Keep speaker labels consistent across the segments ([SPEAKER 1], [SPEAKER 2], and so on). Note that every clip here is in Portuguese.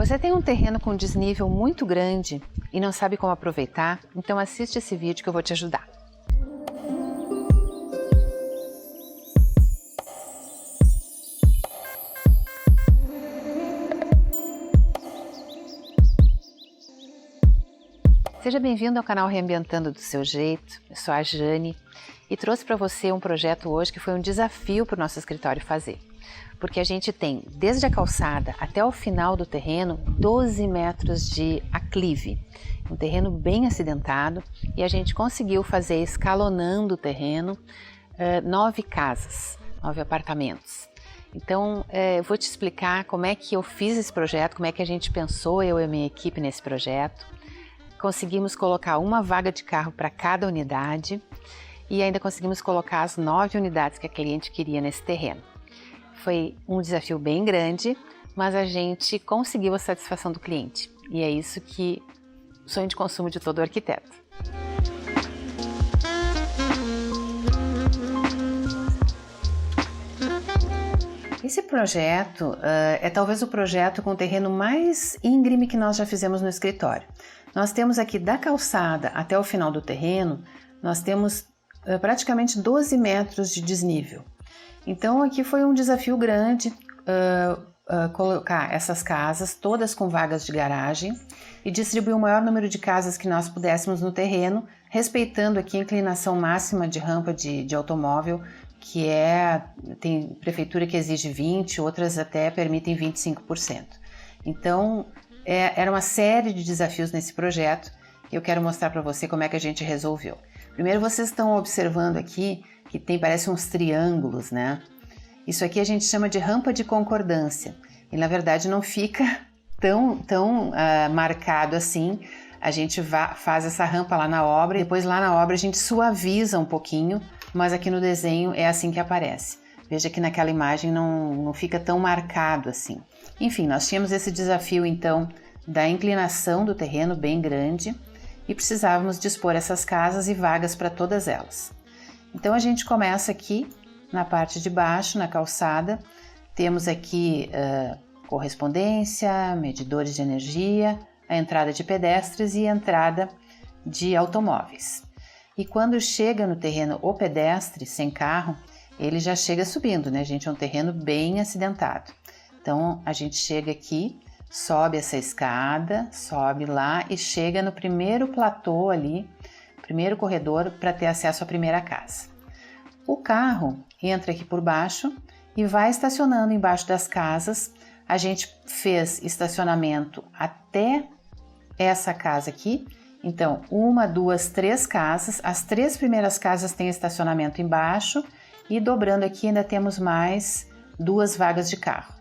[SPEAKER 1] Você tem um terreno com desnível muito grande e não sabe como aproveitar? Então assiste esse vídeo que eu vou te ajudar. Seja bem-vindo ao canal Reambientando do Seu Jeito. Eu sou a Jane e trouxe para você um projeto hoje que foi um desafio para o nosso escritório fazer. Porque a gente tem, desde a calçada até o final do terreno, 12 metros de aclive. Um terreno bem acidentado e a gente conseguiu fazer, escalonando o terreno, 9 casas, 9 apartamentos. Então, eu vou te explicar como é que eu fiz esse projeto, como é que a gente pensou, eu e a minha equipe, nesse projeto. Conseguimos colocar uma vaga de carro para cada unidade e ainda conseguimos colocar as 9 unidades que a cliente queria nesse terreno. Foi um desafio bem grande, mas a gente conseguiu a satisfação do cliente. E é isso que o sonho de consumo de todo arquiteto. Esse projeto é talvez o projeto com o terreno mais íngreme que nós já fizemos no escritório. Nós temos aqui da calçada até o final do terreno, nós temos praticamente 12 metros de desnível. Então aqui foi um desafio grande colocar essas casas todas com vagas de garagem e distribuir o maior número de casas que nós pudéssemos no terreno, respeitando aqui a inclinação máxima de rampa de automóvel, que tem prefeitura que exige 20%, outras até permitem 25%. Então era uma série de desafios nesse projeto e eu quero mostrar para você como é que a gente resolveu. Primeiro, vocês estão observando aqui que parece uns triângulos, né? Isso aqui a gente chama de rampa de concordância e na verdade não fica tão marcado assim. A gente faz essa rampa lá na obra e depois lá na obra a gente suaviza um pouquinho, mas aqui no desenho é assim que aparece. Veja que naquela imagem não fica tão marcado assim. Enfim, nós tínhamos esse desafio então da inclinação do terreno bem grande e precisávamos dispor essas casas e vagas para todas elas. Então a gente começa aqui na parte de baixo, na calçada, temos aqui correspondência, medidores de energia, a entrada de pedestres e a entrada de automóveis. E quando chega no terreno o pedestre, sem carro, ele já chega subindo, né, gente? É um terreno bem acidentado. Então a gente chega aqui, sobe essa escada, sobe lá e chega no primeiro platô ali, primeiro corredor para ter acesso à primeira casa. O carro entra aqui por baixo e vai estacionando embaixo das casas. A gente fez estacionamento até essa casa aqui. Então, 1, 2, 3 casas. As 3 primeiras casas têm estacionamento embaixo e dobrando aqui ainda temos mais 2 vagas de carro.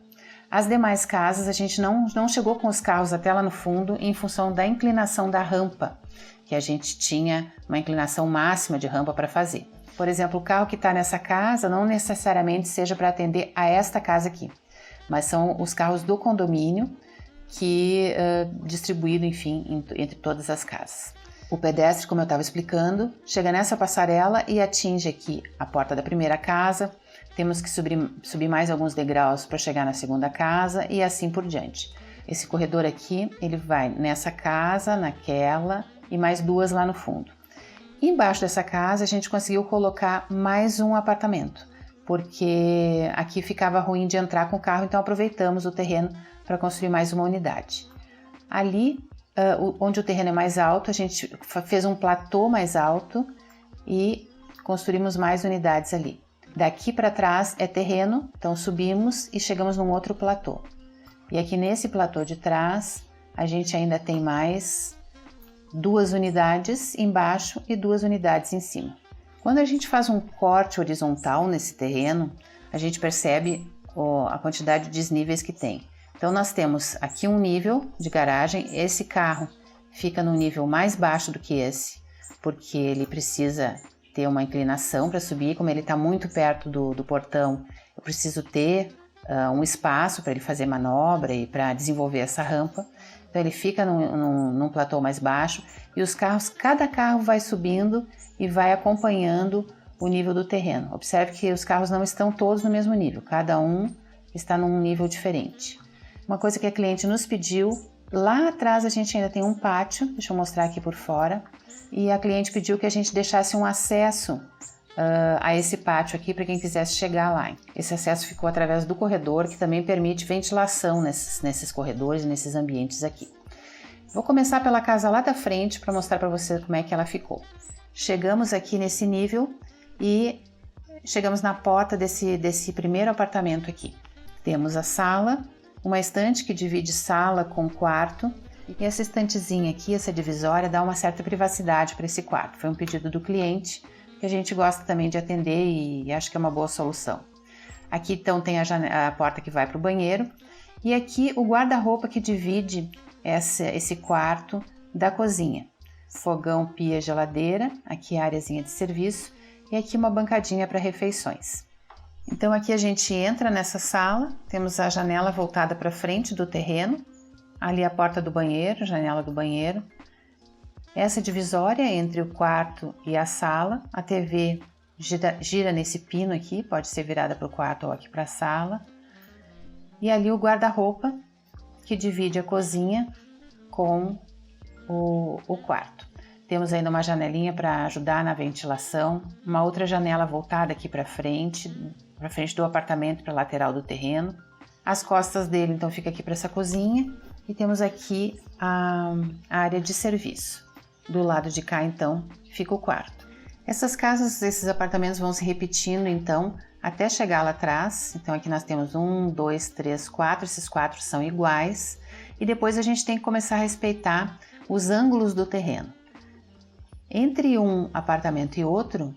[SPEAKER 1] As demais casas a gente não chegou com os carros até lá no fundo em função da inclinação da rampa, que a gente tinha uma inclinação máxima de rampa para fazer. Por exemplo, o carro que está nessa casa não necessariamente seja para atender a esta casa aqui, mas são os carros do condomínio que distribuído, enfim, entre todas as casas. O pedestre, como eu estava explicando, chega nessa passarela e atinge aqui a porta da primeira casa. Temos que subir mais alguns degraus para chegar na segunda casa e assim por diante. Esse corredor aqui, ele vai nessa casa, naquela e mais 2 lá no fundo. E embaixo dessa casa a gente conseguiu colocar mais um apartamento, porque aqui ficava ruim de entrar com o carro, então aproveitamos o terreno para construir mais uma unidade. Ali, onde o terreno é mais alto, a gente fez um platô mais alto e construímos mais unidades ali. Daqui para trás é terreno, então subimos e chegamos num outro platô. E aqui nesse platô de trás, a gente ainda tem mais 2 unidades embaixo e 2 unidades em cima. Quando a gente faz um corte horizontal nesse terreno, a gente percebe a quantidade de desníveis que tem. Então nós temos aqui um nível de garagem, esse carro fica no nível mais baixo do que esse, porque ele precisa ter uma inclinação para subir, como ele está muito perto do portão, eu preciso ter um espaço para ele fazer manobra e para desenvolver essa rampa. Então ele fica num platô mais baixo e os carros, cada carro vai subindo e vai acompanhando o nível do terreno. Observe que os carros não estão todos no mesmo nível, cada um está num nível diferente. Uma coisa que a cliente nos pediu, lá atrás a gente ainda tem um pátio, deixa eu mostrar aqui por fora, e a cliente pediu que a gente deixasse um acesso a esse pátio aqui para quem quisesse chegar lá. Esse acesso ficou através do corredor, que também permite ventilação nesses corredores e nesses ambientes aqui. Vou começar pela casa lá da frente para mostrar para você como é que ela ficou. Chegamos aqui nesse nível e chegamos na porta desse primeiro apartamento aqui. Temos a sala, uma estante que divide sala com quarto, e essa estantezinha aqui, essa divisória, dá uma certa privacidade para esse quarto. Foi um pedido do cliente, que a gente gosta também de atender e acho que é uma boa solução. Aqui então tem a porta que vai para o banheiro, e aqui o guarda-roupa que divide esse quarto da cozinha. Fogão, pia, geladeira, aqui a areazinha de serviço e aqui uma bancadinha para refeições. Então aqui a gente entra nessa sala, temos a janela voltada para frente do terreno, ali a porta do banheiro, janela do banheiro. Essa divisória entre o quarto e a sala, a TV gira nesse pino aqui, pode ser virada para o quarto ou aqui para a sala. E ali o guarda-roupa que divide a cozinha com o quarto. Temos ainda uma janelinha para ajudar na ventilação, uma outra janela voltada aqui para frente do apartamento, para a lateral do terreno. As costas dele então fica aqui para essa cozinha e temos aqui a área de serviço. Do lado de cá, então, fica o quarto. Essas casas, esses apartamentos vão se repetindo, então, até chegar lá atrás. Então, aqui nós temos 1, 2, 3, 4. Esses 4 são iguais. E depois a gente tem que começar a respeitar os ângulos do terreno. Entre um apartamento e outro,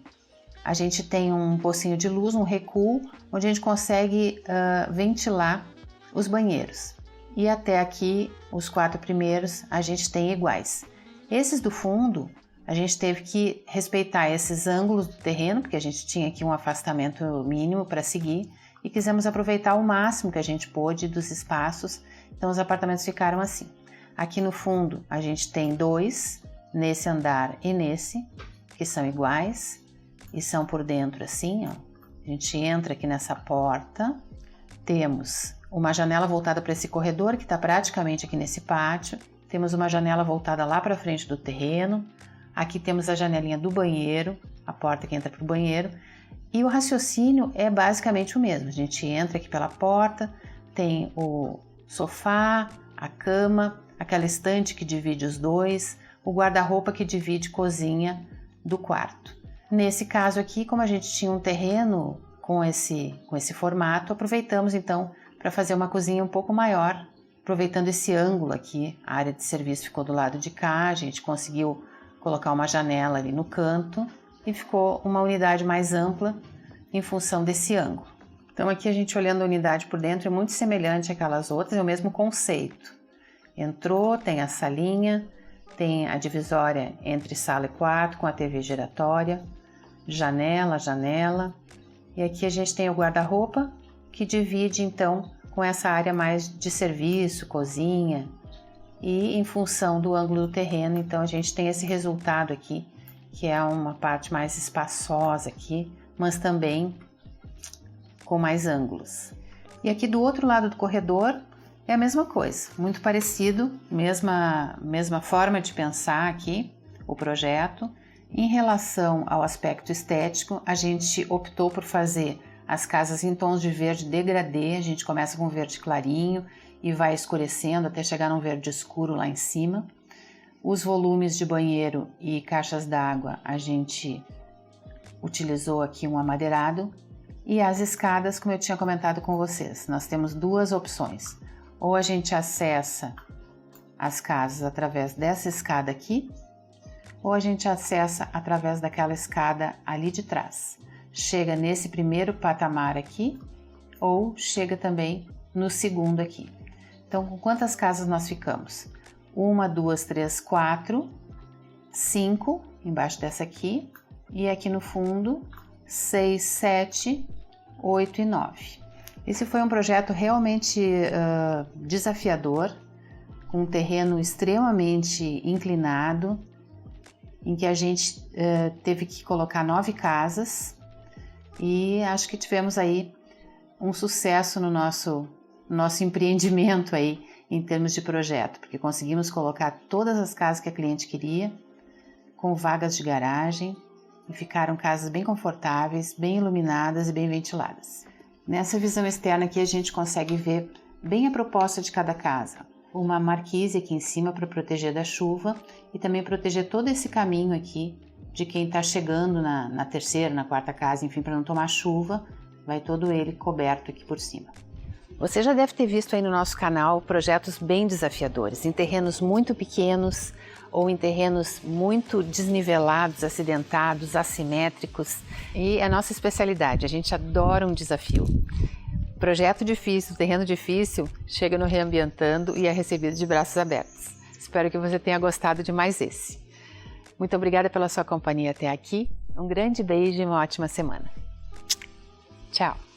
[SPEAKER 1] a gente tem um pocinho de luz, um recuo, onde a gente consegue ventilar os banheiros. E até aqui, os 4 primeiros, a gente tem iguais. Esses do fundo, a gente teve que respeitar esses ângulos do terreno, porque a gente tinha aqui um afastamento mínimo para seguir, e quisemos aproveitar o máximo que a gente pôde dos espaços, então os apartamentos ficaram assim. Aqui no fundo, a gente tem 2, nesse andar e nesse, que são iguais, e são por dentro assim, ó. A gente entra aqui nessa porta, temos uma janela voltada para esse corredor, que está praticamente aqui nesse pátio. Temos uma janela voltada lá para frente do terreno. Aqui temos a janelinha do banheiro, a porta que entra para o banheiro. E o raciocínio é basicamente o mesmo. A gente entra aqui pela porta, tem o sofá, a cama, aquela estante que divide os dois, o guarda-roupa que divide cozinha do quarto. Nesse caso aqui, como a gente tinha um terreno com esse formato, aproveitamos então para fazer uma cozinha um pouco maior, aproveitando esse ângulo aqui. A área de serviço ficou do lado de cá, a gente conseguiu colocar uma janela ali no canto e ficou uma unidade mais ampla em função desse ângulo. Então aqui a gente olhando a unidade por dentro é muito semelhante àquelas outras, é o mesmo conceito. Entrou, tem a salinha, tem a divisória entre sala e quarto com a TV giratória, janela, e aqui a gente tem o guarda-roupa que divide então com essa área mais de serviço, cozinha, e em função do ângulo do terreno, então a gente tem esse resultado aqui, que é uma parte mais espaçosa aqui, mas também com mais ângulos. E aqui do outro lado do corredor é a mesma coisa, muito parecido, mesma forma de pensar aqui, o projeto. Em relação ao aspecto estético, a gente optou por fazer as casas em tons de verde degradê. A gente começa com verde clarinho e vai escurecendo até chegar num verde escuro lá em cima. Os volumes de banheiro e caixas d'água a gente utilizou aqui um amadeirado. E as escadas, como eu tinha comentado com vocês, nós temos 2 opções. Ou a gente acessa as casas através dessa escada aqui, ou a gente acessa através daquela escada ali de trás. Chega nesse primeiro patamar aqui, ou chega também no segundo aqui. Então, com quantas casas nós ficamos? 1, 2, 3, 4, 5 embaixo dessa aqui, e aqui no fundo 6, 7, 8 e 9. Esse foi um projeto realmente desafiador, com um terreno extremamente inclinado, em que a gente teve que colocar 9 casas, e acho que tivemos aí um sucesso no nosso nosso empreendimento aí em termos de projeto, porque conseguimos colocar todas as casas que a cliente queria, com vagas de garagem, e ficaram casas bem confortáveis, bem iluminadas e bem ventiladas. Nessa visão externa aqui a gente consegue ver bem a proposta de cada casa. Uma marquise aqui em cima para proteger da chuva e também proteger todo esse caminho aqui de quem está chegando na terceira, na quarta casa, enfim, para não tomar chuva, vai todo ele coberto aqui por cima. Você já deve ter visto aí no nosso canal projetos bem desafiadores, em terrenos muito pequenos ou em terrenos muito desnivelados, acidentados, assimétricos. E é a nossa especialidade, a gente adora um desafio. Projeto difícil, terreno difícil, chega no Reambientando e é recebido de braços abertos. Espero que você tenha gostado de mais esse. Muito obrigada pela sua companhia até aqui, um grande beijo e uma ótima semana. Tchau!